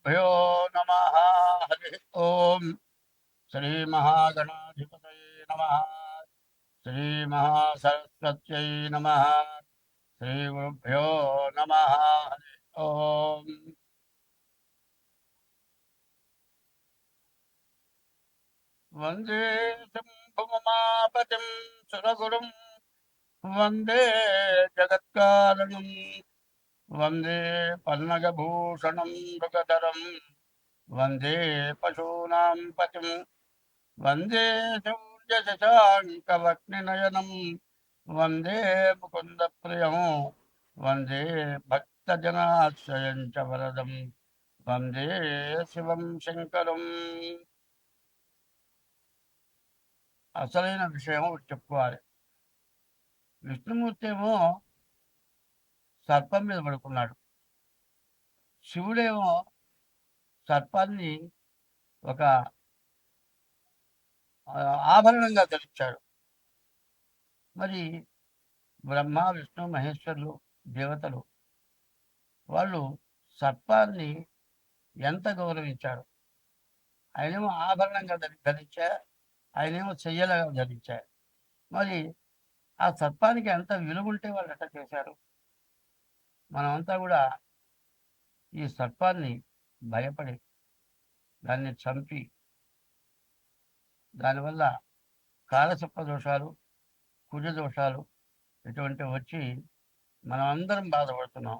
శ్రీగురుభ్యో నమ. హరి ఓం. శ్రీ మహాగణాధిపతయే నమ. శ్రీ మహాసరస్వత్యై నమ. శ్రీగురుభ్యో నమ. హరి ఓం. వందే శంభుమాపతిం సురగురుం వందే జగత్కారణం వందే పన్నగభూషణం మృగధరం వందే పశూనాం పతిం వందే శౌర్యశశాంకవక్నినయనం వందే ముకుందప్రియం వందే భక్తజనాశ్రయం చ వరదం వందే శివం శంకరం. అసలైన విషయం చెప్పుకోవాలి. విష్ణుమూర్తి ఏమో సర్పం మీద పడుకున్నాడు. శివుడేమో సర్పాన్ని ఒక ఆభరణంగా ధరించాడు. మరి బ్రహ్మ విష్ణు మహేశ్వరులు దేవతలు వాళ్ళు సర్పాన్ని ఎంత గౌరవించారు. ఆయనేమో ఆభరణంగా ధరించా, ఆయనేమో చెయ్యలాగా ధరించారు. మరి ఆ సర్పానికి ఎంత విలువ ఉంటే వాళ్ళు ఎట్లా చేశారు. మనమంతా కూడా ఈ సర్పాన్ని భయపడి దాన్ని చంపి దానివల్ల కాలసర్ప దోషాలు, కుజ దోషాలు ఇటువంటివి వచ్చి మనం అందరం బాధపడుతున్నాం.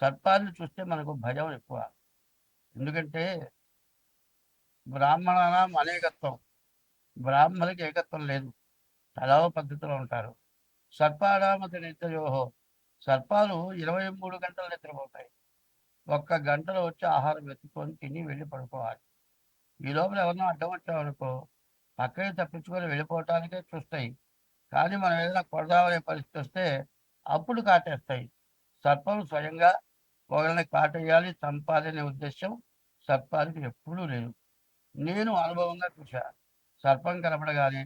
సర్పాన్ని చూస్తే మనకు భయం ఎక్కువ. ఎందుకంటే బ్రాహ్మణానాం అనేకత్వం, బ్రాహ్మణులకి ఏకత్వం లేదు, తలావ పద్ధతిలో ఉంటారు. సర్పానామతి నిత్యయోహో, సర్పాలు 23 గంటలు నిద్రపోతాయి. 1 గంటలో వచ్చి ఆహారం వెతుక్కొని తిని వెళ్ళి పడుకోవాలి. ఈ లోపల ఎవరినో అడ్డం వచ్చామనుకో పక్కకి తప్పించుకొని వెళ్ళిపోవటానికే చూస్తాయి. కానీ మనం ఏదైనా కొడదామనే పరిస్థితి వస్తే అప్పుడు కాటేస్తాయి. సర్పం స్వయంగా ఒకరిని కాటేయాలి, చంపాలనే ఉద్దేశం సర్పానికి ఎప్పుడూ లేదు. నేను అనుభవంగా చూశా. సర్పం కనపడగానే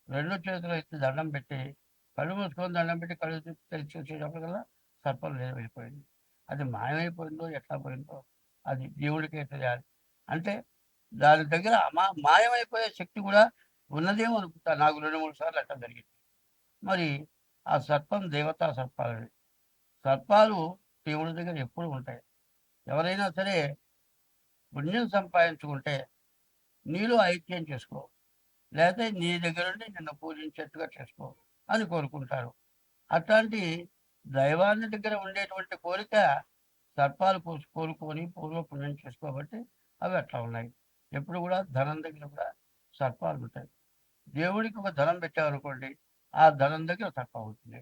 2 చేతులు ఎత్తి దండం పెట్టి, కళ్ళు మూసుకొని దండం పెట్టి కళ్ళు తెరిచి చూసేటప్పటికల్లా సర్పం లేదు, వెళ్ళిపోయింది. అది మాయమైపోయిందో ఎట్లా పోయిందో అది దేవుడికే తెలియాలి. అంటే దాని దగ్గర మాయమైపోయే శక్తి కూడా ఉన్నదేమో అనుకుంటా. నాకు 2-3 సార్లు అట్లా జరిగింది. మరి ఆ సర్పం దేవతా సర్పాలు. సర్పాలు దేవుడి దగ్గర ఎప్పుడు ఉంటాయి. ఎవరైనా సరే పుణ్యం సంపాదించుకుంటే నీలో ఐక్యం చేసుకో, లేకపోతే నీ దగ్గర నుండి నిన్ను పూజించేట్టుగా చేసుకో అని కోరుకుంటారు. అట్లాంటి దైవాన్ని దగ్గర ఉండేటువంటి కోరిక సర్పాలు కోరుకొని పూర్వపుణ్యం చేసుకోబట్టి అవి అట్లా ఉన్నాయి. ఎప్పుడు కూడా ధనం దగ్గర కూడా సర్పాలు ఉంటాయి. దేవుడికి ఒక ధనం పెట్టామనుకోండి, ఆ ధనం దగ్గర సర్పం ఉంటుంది.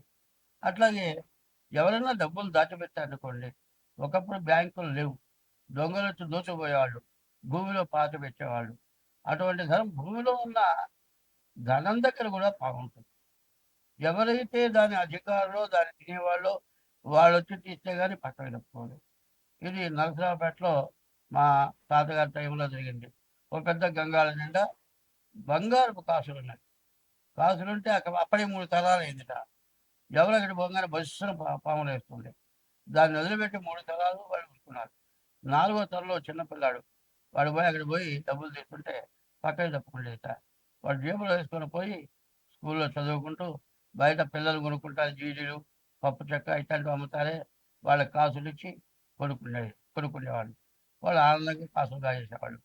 అట్లాగే ఎవరైనా డబ్బులు దాచిపెట్టారనుకోండి, ఒకప్పుడు బ్యాంకులు లేవు, దొంగలు వచ్చి దోచుకుపోయేవాళ్ళు, భూమిలో పాత పెట్టేవాళ్ళు. అటువంటి ధనం భూమిలో ఉన్న ధనం దగ్గర కూడా బాగుంటుంది. ఎవరైతే దాని అధికారులో దాన్ని తినేవాళ్ళో వాళ్ళు వచ్చి తీస్తే కానీ పక్కన తప్పుకోలేదు. ఇది నరసరావుపేటలో మా తాతగారి టైంలో జరిగింది. ఒక పెద్ద గంగాళ నిండా బంగారపు కాసులు ఉన్నాయి. కాసులుంటే అప్పుడే 3 తరాలు అయిందిట. ఎవరు అక్కడ పోగానే బస్సును పాములు వేస్తుంది. దాన్ని వదిలిపెట్టి 3 తరాలు వాళ్ళు ఉంచుకున్నారు. 4వ తరంలో చిన్నపిల్లాడు, వాడు పోయి అక్కడ పోయి డబ్బులు తీసుకుంటే పక్కకి తప్పుకుండేట. వాడు జేబులో వేసుకొని పోయి స్కూల్లో చదువుకుంటూ బయట పిల్లలు కొనుక్కుంటారు, జీడీలు పప్పు చెక్క ఇట్లాంటివి అమ్ముతారే, వాళ్ళకి కాసులు ఇచ్చి కొనుక్కునేవాళ్ళు. వాళ్ళు ఆనందంగా కాసులు కాజేసేవాళ్ళు.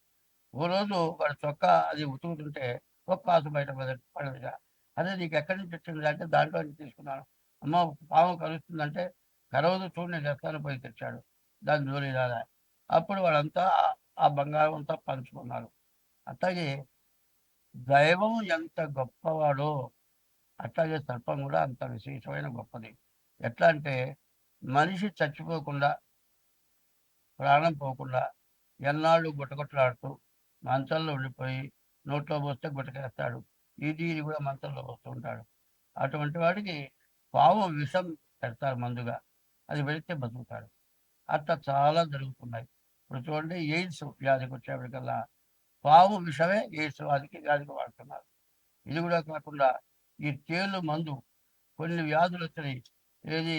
ఓ రోజు వాడు చొక్కా అది ఉతుకుతుంటే ఒక కాసు బయట పడదుగా. అదే నీకు ఎక్కడి నుంచి వచ్చింది అంటే దాంట్లో నుంచి తీసుకున్నాను. అమ్మ పాము కలుస్తుందంటే కరవదు చూడు నేను చెప్తాను పోయి తెచ్చాడు. దాని జోలి రాదా. అప్పుడు వాళ్ళంతా ఆ బంగారం అంతా పంచుకున్నారు. అట్లాగే దైవం ఎంత గొప్పవాడో అట్లాగే సర్పం కూడా అంత విశేషమైన గొప్పది. ఎట్లా అంటే మనిషి చచ్చిపోకుండా, ప్రాణం పోకుండా ఎన్నాళ్ళు గుట్టగుట్టలాడుతూ మంచంలో ఉండిపోయి నోట్లో పోస్తే గుట్టకేస్తాడు. ఇది కూడా మంచంలో పోస్తూ ఉంటాడు. అటువంటి వాడికి పాము విషం పెడతారు మందుగా, అది పెడితే బతుకుతాడు. అట్లా చాలా జరుగుతున్నాయి. ఇప్పుడు చూడండి, ఎయిడ్స్ వ్యాధికి వచ్చేప్పటికల్లా పాము విషమే ఎయిడ్స్ వ్యాధికి వాడుతున్నారు. ఇది కూడా కాకుండా ఈ తేలు మందు కొన్ని వ్యాధులు వచ్చినాయి. ఏది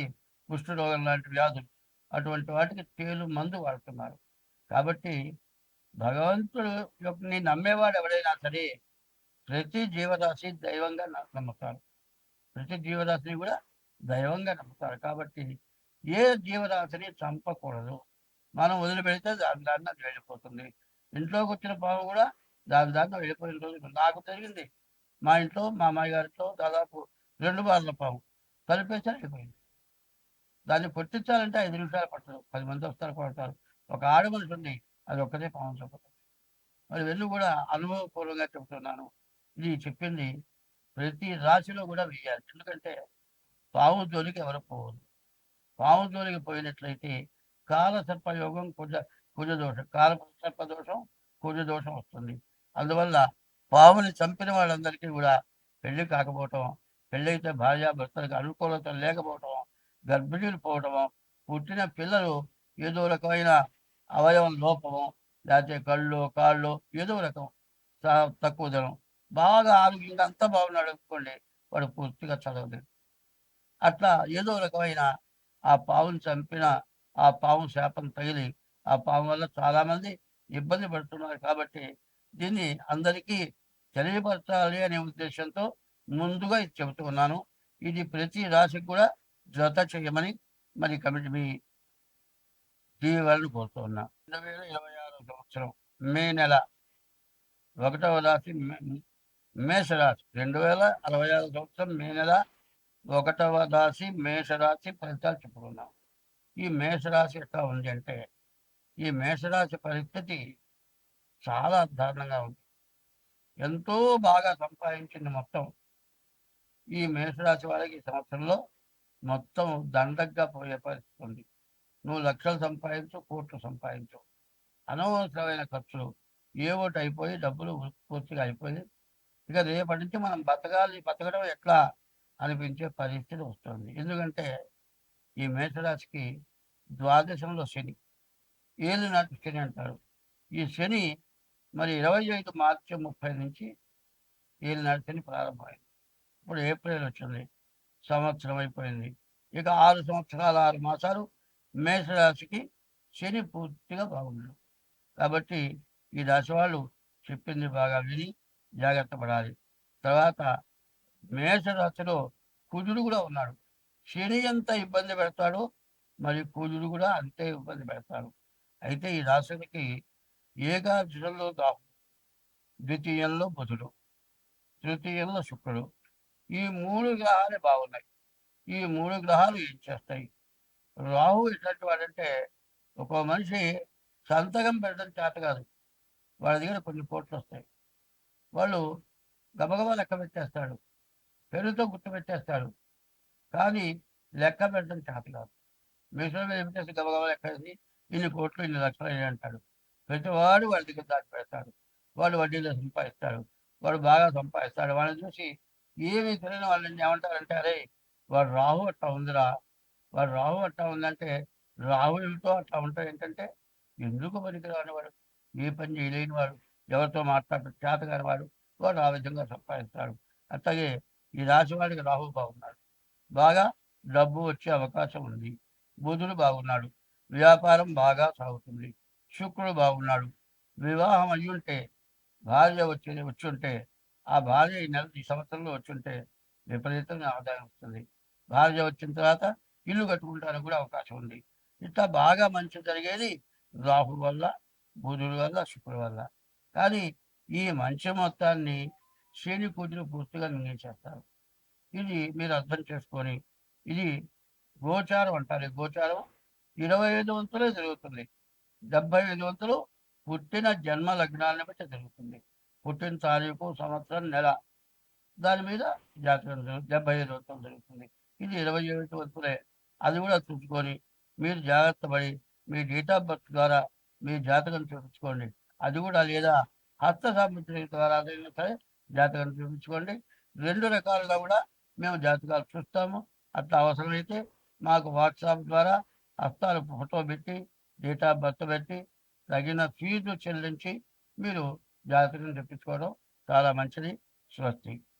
కుష్ఠరోగం లాంటి వ్యాధులు, అటువంటి వాటికి తేలు మందు వాడుతున్నారు. కాబట్టి భగవంతుడు యొక్కని నమ్మేవాడు ఎవడైనా సరే ప్రతి జీవరాశి దైవంగా నమ్ముతారు. ప్రతి జీవరాశిని కూడా దైవంగా నమ్ముతారు. కాబట్టి ఏ జీవరాశిని చంపకూడదు. మనం వదిలిపెడితే దాని దారిన అది వెళ్ళిపోతుంది. ఇంట్లోకొచ్చిన పాము కూడా దాని దారిన వెళ్ళిపోయిన రోజులు నాకు జరిగింది. మా ఇంట్లో మా అమ్మాయి గారింట్లో దాదాపు 2 బార్ల పాము. తలుపేసారు వెళ్ళిపోయింది. దాన్ని కొట్టించాలంటే 5 నిమిషాలు పట్టదు. 10 మంది వస్తారు కొడతారు. ఒక ఆడ మనిషి ఉంది. అది ఒక్కటే పాము చంపుతుంది. మరి ఇవన్నీ కూడా అనుభవపూర్వకంగా చెప్తున్నాను. ఇది చెప్పింది ప్రతి రాశిలో కూడా వెయ్యాలి. ఎందుకంటే పాము జోలికి ఎవరు పోవద్దు. పాము జోలికి పోయినట్లయితే కాలసర్పయోగం కుజదోషం. కాలసర్పదోషం, కుజదోషం వస్తుంది. అందువల్ల పాముని చంపిన వాళ్ళందరికీ కూడా పెళ్లి కాకపోవటం, పెళ్ళైతే భార్యాభర్తలకు అనుకూలత లేకపోవటం, గర్భిణీలు పోవటము, పుట్టిన పిల్లలు ఏదో రకమైన అవయవం లోపము, లేకపోతే కళ్ళు, కాళ్ళు ఏదో రకం తక్కువ ధనం. బాగా ఆరోగ్యంగా అంతా బాగున్నాడు అనుకోండి, వాడు పూర్తిగా చదవలేడు. అట్లా ఏదో రకమైన ఆ పావును చంపిన ఆ పాము శాపం తగిలి ఆ పాము వల్ల చాలామంది ఇబ్బంది పడుతున్నారు. కాబట్టి దీన్ని అందరికీ తెలియపరచాలి అనే ఉద్దేశంతో ముందుగా ఇది చెబుతూ ఉన్నాను. ఇది ప్రతి రాశికి కూడా జత చేయమని మరి కమిటీ మీ టీవీ వాళ్ళని కోరుతూ ఉన్నా. 2026 సంవత్సరం మే నెల 1వ రాశి మేషరాశి. 2026 సంవత్సరం మే నెల 1వ రాశి మేషరాశి ఫలితాలు చెప్పుకున్నాం. ఈ మేషరాశి ఎట్లా ఉంది అంటే, ఈ మేషరాశి పరిస్థితి చాలా దారుణంగా ఉంది. ఎంతో బాగా సంపాదించింది మొత్తం ఈ మేషరాశి వాళ్ళకి ఈ సంవత్సరంలో మొత్తం దండగ్గా పోయే పరిస్థితి ఉంది. నువ్వు లక్షలు సంపాదించు, కోట్లు సంపాదించు, అనవసరమైన ఖర్చులు ఏవోటి అయిపోయి డబ్బులు పూర్తిగా అయిపోయి ఇక రేపటి నుంచి మనం బతకడం ఎట్లా అనిపించే పరిస్థితి వస్తుంది. ఎందుకంటే ఈ మేషరాశికి ద్వాదశంలో శని, ఏలినాటి శని అంటారు. ఈ శని మరి 25 మార్చి 30 నుంచి ఏలినాటి శని ప్రారంభమైంది. ఇప్పుడు ఏప్రిల్ వచ్చింది, సంవత్సరం అయిపోయింది. ఇక 6 సంవత్సరాలు 6 మాసాలు మేషరాశికి శని పూర్తిగా బాగున్నాడు. కాబట్టి ఈ రాశి వాళ్ళు చెప్పింది బాగా విని జాగ్రత్త పడాలి. తర్వాత మేషరాశిలో కుజుడు కూడా ఉన్నాడు. శని ఎంత ఇబ్బంది పెడతాడో మరి కుజుడు కూడా అంతే ఇబ్బంది పెడతాడు. అయితే ఈ రాశులకి ఏకాదశంలో రాహు, ద్వితీయంలో బుధుడు, తృతీయంలో శుక్రుడు, ఈ 3 గ్రహాలే బాగున్నాయి. ఈ 3 గ్రహాలు ఏం చేస్తాయి? రాహు ఎట్లాంటి వాడంటే ఒక మనిషి సంతకం పెట్టడం చేత కాదు. వాళ్ళ దగ్గర కొన్ని కోట్లు వస్తాయి. వాళ్ళు గబగబా లెక్క పెట్టేస్తాడు, పెరుగుతో గుర్తు పెట్టేస్తాడు. కానీ లెక్క పెట్టడం చేత కాదు. మిషన్ మీద పెట్టేసి గబగబా లెక్కేసి ఇన్ని కోట్లు ఇన్ని లక్షలు అయ్యాయి అంటాడు. ప్రతివాడు వాడి దగ్గర దాచి పెడతాడు. వాడు వడ్డీలో సంపాదిస్తాడు. వాడు బాగా సంపాదిస్తాడు. వాళ్ళని చూసి ఏమీ తెలియని వాళ్ళని ఏమంటారంటే, అరే వాడు రాహు అట్లా ఉందిరా, వాడు రాహు అట్లా ఉందంటే రాహు ఏమిటో అట్లా ఉంటాయి. ఏంటంటే ఎందుకు పనికిరాని వాడు, ఏ పని చేయలేని వాడు, ఎవరితో మాట్లాడటం చేత కాని వాడు, వాడు ఆ విధంగా సంపాదిస్తాడు. అట్లాగే ఈ రాశి వాడికి రాహు బాగున్నాడు, బాగా డబ్బు వచ్చే అవకాశం ఉంది. బుధుడు బాగున్నాడు, వ్యాపారం బాగా సాగుతుంది. శుక్రుడు బాగున్నాడు, వివాహం అయ్యుంటే భార్య వచ్చుంటే ఆ భార్య ఈ సంవత్సరంలో వచ్చుంటే విపరీతంగా ఆదాయం వస్తుంది. భార్య వచ్చిన తర్వాత ఇల్లు కట్టుకుంటానికి కూడా అవకాశం ఉంది. ఇట్లా బాగా మంచి జరిగేది రాహు వల్ల, బుధుడి వల్ల, శుక్రుడి వల్ల. కానీ ఈ మంచి మొత్తాన్ని శని కుజులు పూర్తిగా నిర్ణయించేస్తారు. ఇది మీరు అర్థం చేసుకొని, ఇది గోచారం అంటారు. గోచారం 25 వంతులే జరుగుతుంది. 75 వంతులు పుట్టిన జన్మ లగ్నాన్ని బట్టి జరుగుతుంది. పుట్టిన తారీఖు, సంవత్సరం, నెల దాని మీద జాతకం 75 వంతులు జరుగుతుంది. ఇది 27 వంతులే. అది కూడా చూసుకొని మీరు జాగ్రత్త పడి మీ డేట్ ఆఫ్ బర్త్ ద్వారా మీ జాతకం చూపించుకోండి. అది కూడా లేదా హస్త సాముద్రిక ద్వారా అయినా సరే జాతకం చూపించుకోండి. 2 రకాలుగా కూడా మేము జాతకాలు చూస్తాము. అట్లా అవసరమైతే మాకు వాట్సాప్ ద్వారా హస్తాలు ఫోటో పెట్టి, డేట్ ఆఫ్ బర్త్ పెట్టి, తగిన ఫీజు చెల్లించి మీరు జాతకం తెప్పించుకోవడం చాలా మంచిది. స్వస్తి.